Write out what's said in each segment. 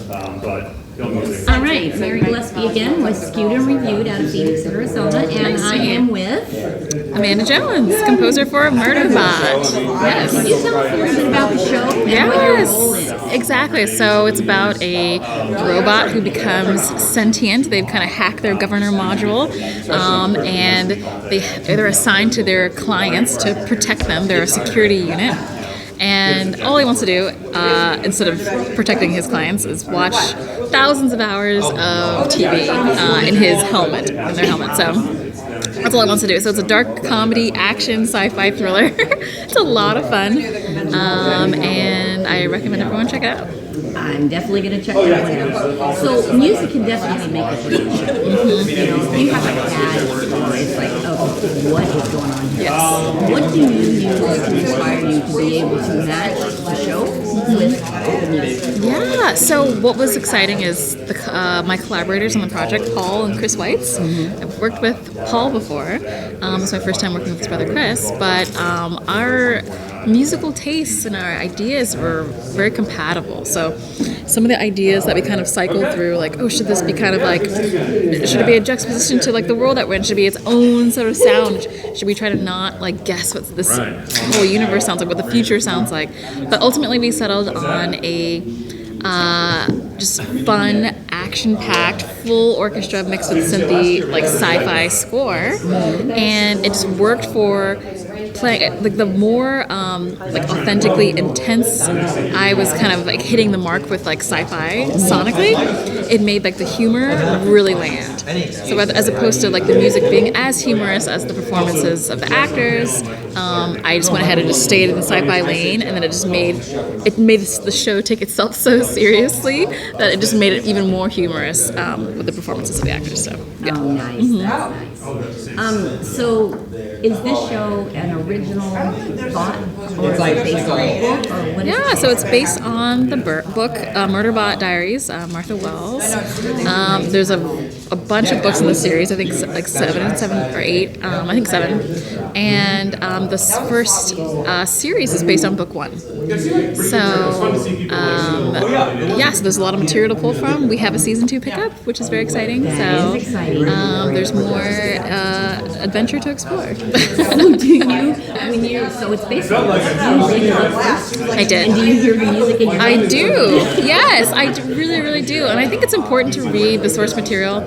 All right, Mary Gillespie again was skewed and reviewed out of Phoenix, Arizona, and I am with Amanda Jones, composer for Murderbot. Yes. Can you tell us a little bit about the show and what your role is? Exactly. So it's about a robot who becomes sentient. They've kind of hacked their governor module, and they're assigned to their clients to protect them. They're a security unit. And all he wants to do, instead of protecting his clients, is watch thousands of hours of TV in his helmet, in their helmet. So that's all he wants to do. So it's a dark comedy, action, sci-fi thriller. It's a lot of fun, and I recommend everyone check it out. I'm definitely going to check that one out. So music can definitely make a good show. You know, if you have a bad score, it's like, oh, what is going on here? Yes. What do you use to inspire you to be able to match the show with the music? Yeah, so what was exciting is my collaborators on the project, Paul and Chris Weitz. I've worked with Paul before. It's my first time working with his brother Chris, but our musical tastes and our ideas were very compatible. So some of the ideas that we kind of cycled through, like, oh, should this be kind of like, should it be a juxtaposition to like the world that we're in? Should it be its own sort of sound? Should we try to not like guess what this whole universe sounds like, what the future sounds like? But ultimately we settled on a just fun, action-packed, full orchestra mixed with synthy, like sci-fi score, and it just worked for playing. Like the more like authentically intense I was kind of like hitting the mark with like sci-fi sonically, it made like the humor really land. So as opposed to like the music being as humorous as the performances of the actors, I just went ahead and just stayed in the sci-fi lane, and then it just made the show take itself so seriously that it just made it even more humorous with the performances of the actors. So yeah. Oh, nice. That's nice. So is this show an original thought, or is it based on a book, or what is it? So it's based on the book Murderbot Diaries, Martha Wells. There's a bunch of books in the series. I think like seven or eight. I think 7. And this first series is based on book 1. So so there's a lot of material to pull from. We have a season 2 pickup, which is very exciting. That is exciting. There's more adventure to explore. So it's based on I did. And do you hear the music in your I do. Yes, I really, really do. And I think it's important to read the source material.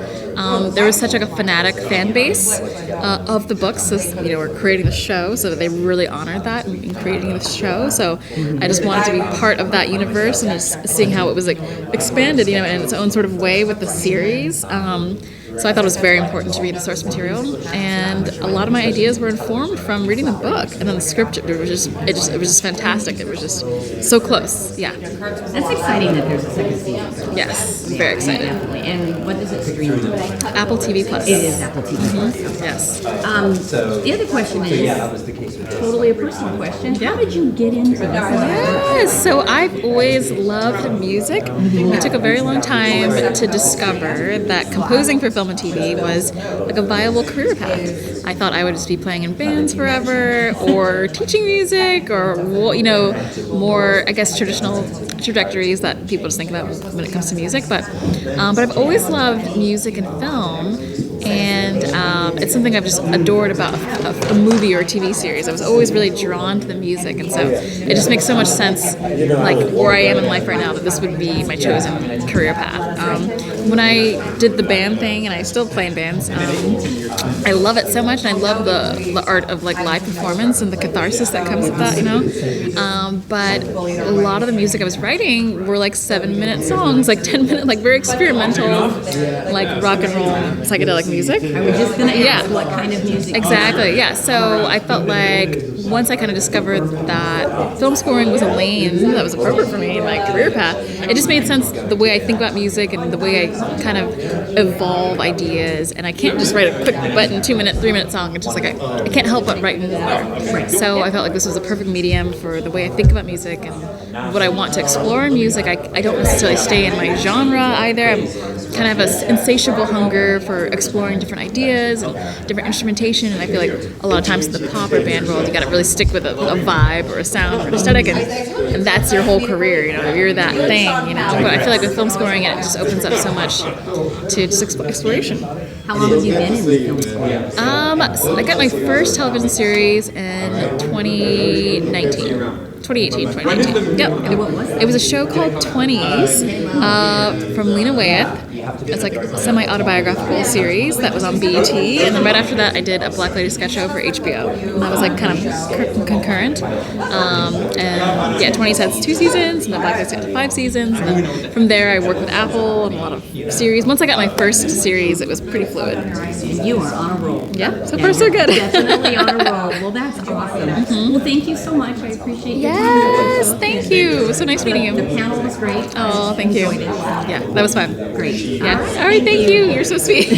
There was such like a fanatic fan base of the books as we're creating the show, so they really honored that in creating the show. So I just wanted to be part of that universe and just seeing how it was like expanded, in its own sort of way with the series. So I thought it was very important to read the source material, and a lot of my ideas were informed from reading the book, and then the script. It was just fantastic. It was just so close. Yeah. That's exciting that there's a second season. Yes, very excited. Definitely. And what does it stream on? Apple TV Plus. It is Apple TV Plus. Yes. The other question is totally a personal question. How did you get into this? Yes, so I've always loved music. It took a very long time to discover that composing for film and TV was like a viable career path. I thought I would just be playing in bands forever, or teaching music, or more I guess traditional trajectories that people just think about when it comes to music. But I've always loved music and film. And it's something I've just adored about a movie or a TV series. I was always really drawn to the music, and so it just makes so much sense, like where I am in life right now, that this would be my chosen career path. When I did the band thing, and I still play in bands, I love it so much, and I love the art of like live performance and the catharsis that comes with that, But a lot of the music I was writing were like 7-minute songs, like 10-minute, like very experimental, like rock and roll, psychedelic music. I was just going to ask what kind of music. Exactly, yeah. So I felt like once I kind of discovered that film scoring was a lane that was appropriate for me in my career path, it just made sense the way I think about music and the way I kind of evolve ideas. And I can't just write a quick button 2-minute, 3-minute song. It's just like I can't help but write more. So I felt like this was a perfect medium for the way I think about music and what I want to explore in music. I don't necessarily stay in my genre either. I'm kind of an insatiable hunger for exploring different ideas and different instrumentation, and I feel like a lot of times in the pop or band world you got to really really stick with a vibe or a sound or an aesthetic, and that's your whole career. You know, you're that thing. You know, but I feel like with film scoring, it just opens up so much to just exploration. How long have you been in film scoring? So I got my first television series in 2019. 2018, 2019. Yep. And what was it? It was a show called 20s from Lena Waithe. It's like a semi-autobiographical series that was on BET. And then right after that, I did a Black Lady sketch show for HBO. And that was like kind of concurrent. And yeah, 20s has 2 seasons, and then Black Lady had 5 seasons. And then from there, I worked with Apple and a lot of series. Once I got my first series, it was pretty fluid. And you are on a roll. Yeah, so far so good. Definitely on a roll. Well, that's awesome. Well, thank you so much. I appreciate your time. Yes, thank you. It was so nice meeting you. The panel was great. Oh, thank you. Enjoyed it. Yeah, that was fun. Great. Yeah. All right, thank you. You're so sweet.